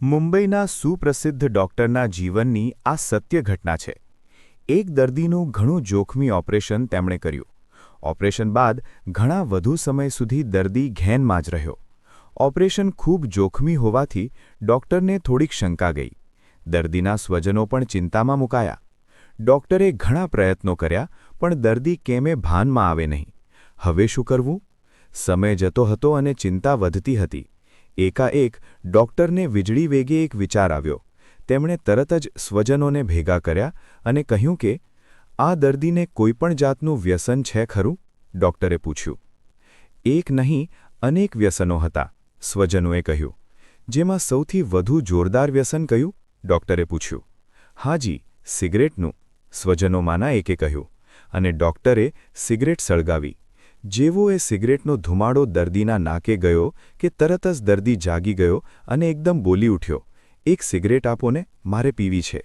મુંબઈના સુપ્રસિદ્ધ ડૉક્ટરના જીવનની આ સત્ય ઘટના છે. એક દર્દીનું ઘણું જોખમી ઓપરેશન તેમણે કર્યું. ઓપરેશન બાદ ઘણા વધુ સમય સુધી દર્દી ઘેનમાં જ રહ્યો. ઓપરેશન ખૂબ જોખમી હોવાથી ડૉક્ટરને થોડીક શંકા ગઈ. દર્દીના સ્વજનો પણ ચિંતામાં મુકાયા. ડૉક્ટરે ઘણા પ્રયત્નો કર્યા, પણ દર્દી કેમે ભાનમાં આવે નહીં. હવે શું કરવું? સમય જતો હતો અને ચિંતા વધતી હતી. એકાએક ડૉક્ટરને વીજળી વેગે એક વિચાર આવ્યો. તેમણે તરત જ સ્વજનોને ભેગા કર્યા અને કહ્યું કે, આ દર્દીને કોઈપણ જાતનું વ્યસન છે ખરું? ડૉક્ટરે પૂછ્યું. એક નહીં, અનેક વ્યસનો હતા, સ્વજનોએ કહ્યું. જેમાં સૌથી વધુ જોરદાર વ્યસન કયું? ડૉક્ટરે પૂછ્યું. હાજી, સિગરેટનું, સ્વજનોમાંના એકે કહ્યું. અને ડૉક્ટરે સિગરેટ સળગાવી. જેવો એ સિગરેટનો ધુમાડો દર્દીના નાકે ગયો કે તરત જ દર્દી જાગી ગયો અને એકદમ બોલી ઉઠ્યો, એક સિગરેટ આપો ને, મારે પીવી છે.